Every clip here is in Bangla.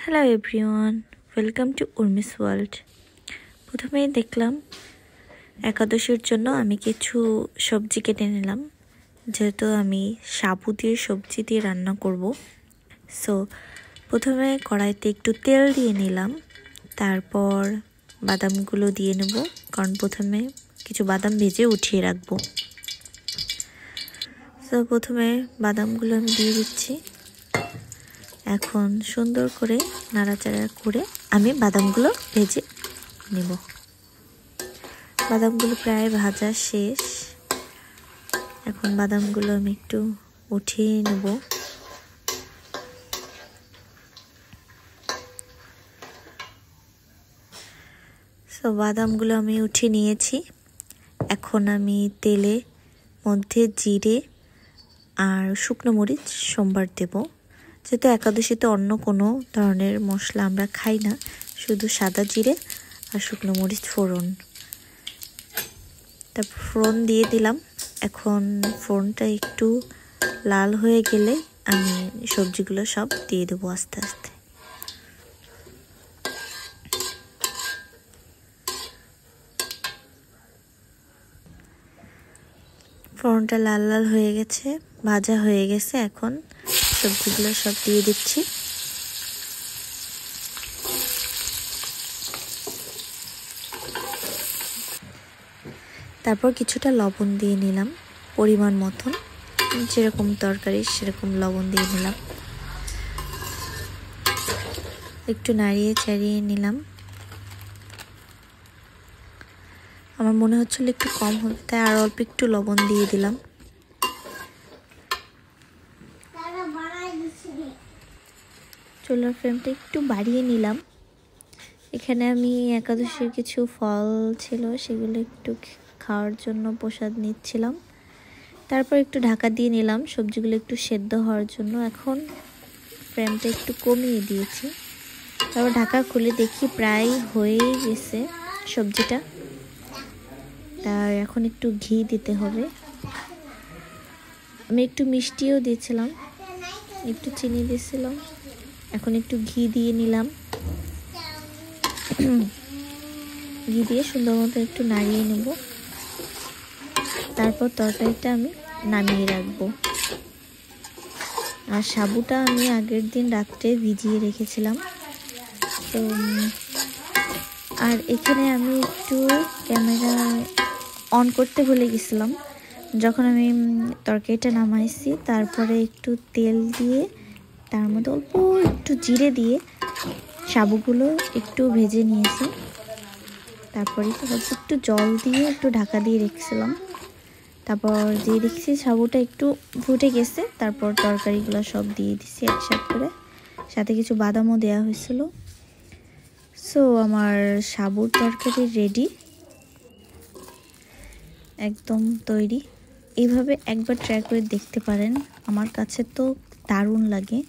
Hello everyone, welcome to Urmi's world. প্রথমেই দেখলাম একাদশীর জন্য আমি কিছু সবজি কেটে নিলাম, যেহেতু আমি সাবু দিয়ে সবজি দিয়ে রান্না করব। সো প্রথমে কড়াইতে একটু তেল দিয়ে নিলাম, তারপর বাদামগুলো দিয়ে নেব, কারণ প্রথমে কিছু বাদাম ভেজে উঠিয়ে রাখবো। সো প্রথমে বাদামগুলো আমি দিয়ে দিচ্ছি। এখন সুন্দর করে নাড়াচাড়া করে আমি বাদামগুলো ভেজে নেব। বাদামগুলো প্রায় ভাজা শেষ। এখন বাদামগুলো আমি একটু উঠিয়ে নেব। সো বাদামগুলো আমি উঠিয়ে নিয়েছি। এখন আমি তেলে মধ্যে জিরে আর শুকনো মরিচ সম্বার দেব। যেহেতু একাদশীতে অন্য কোনো ধরনের মশলা আমরা খাই না, শুধু সাদা জিরে আর শুকনো মরিচ ফোড়ন। তারপর ফোড়ন দিয়ে দিলাম। এখন ফোড়নটা একটু লাল হয়ে গেলে আমি সবজিগুলো সব দিয়ে দেবো আস্তে আস্তে। ফোড়নটা লাল লাল হয়ে গেছে, ভাজা হয়ে গেছে। এখন সবজিগুলো সব দিয়ে দিচ্ছি। তারপর কিছুটা লবণ দিয়ে নিলাম, পরিমাণ মতন, যেরকম তরকারি সেরকম লবণ দিয়ে নিলাম। একটু নাড়িয়ে চাড়িয়ে নিলাম। আমার মনে হচ্ছিল একটু কম হবে, তাই আর অল্প একটু লবণ দিয়ে দিলাম। চুলার ফ্লেমটা একটু বাড়িয়ে নিলাম। এখানে আমি একাদশীর কিছু ফল ছিল, সেগুলো একটু খাওয়ার জন্য প্রসাদ নিচ্ছিলাম। তারপর একটু ঢাকা দিয়ে নিলাম সবজিগুলো একটু সেদ্ধ হওয়ার জন্য। এখন ফ্লেমটা একটু কমিয়ে দিয়েছি। তারপর ঢাকা খুলে দেখি প্রায় হয়েই গেছে সবজিটা। তার এখন একটু ঘি দিতে হবে। আমি একটু মিষ্টিও দিয়েছিলাম, একটু চিনি দিয়েছিলাম। এখন একটু ঘি দিয়ে নিলাম। ঘি দিয়ে সুন্দর মতো একটু নাড়িয়ে নেব। তারপর তরকারিটা আমি নামিয়ে রাখবো। আর সাবুটা আমি আগের দিন রাত্রে ভিজিয়ে রেখেছিলাম। তো আর এখানে আমি একটু ক্যামেরা অন করতে ভুলে গেছিলাম। যখন আমি তরকারিটা নামাইছি, তারপরে একটু তেল দিয়ে তার মধ্যে অল্প একটু জিরে দিয়ে সাবুগুলো একটু ভেজে নিয়েছি। তারপরে অল্প একটু জল দিয়ে একটু ঢাকা দিয়ে রেখেছিলাম। তারপর যে দেখছি সাবুটা একটু ফুটে গেছে, তারপর তরকারিগুলো সব দিয়ে দিছি একসাথে করে, সাথে কিছু বাদামও দেওয়া হয়েছিল। সো আমার সাবুর তরকারি রেডি, একদম তৈরি। এইভাবে একবার ট্রাই করে দেখতে পারেন। আমার কাছে তো দারুণ লাগে,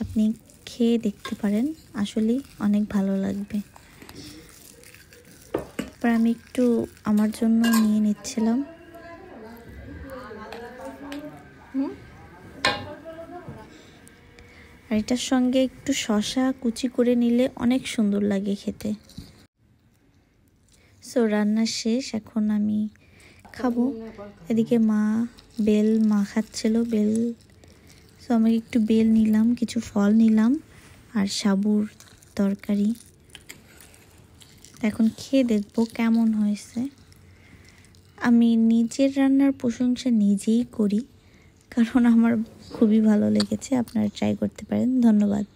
আপনি খেয়ে দেখতে পারেন, আসলেই অনেক ভালো লাগবে। তারপর আমি একটু আমার জন্য নিয়ে নিচ্ছিলাম। আর এটার সঙ্গে একটু শসা কুচি করে নিলে অনেক সুন্দর লাগে খেতে। সো রান্না শেষ, এখন আমি খাবো। এদিকে মা বেল মাখাচ্ছিল, বেল। সো আমি একটু বেল নিলাম, কিছু ফল নিলাম আর সাবুর তরকারি। এখন খেয়ে দেখবো কেমন হয়েছে। আমি নিজের রান্নার প্রশংসা নিজেই করি, কারণ আমার খুবই ভালো লেগেছে। আপনারা ট্রাই করতে পারেন। ধন্যবাদ।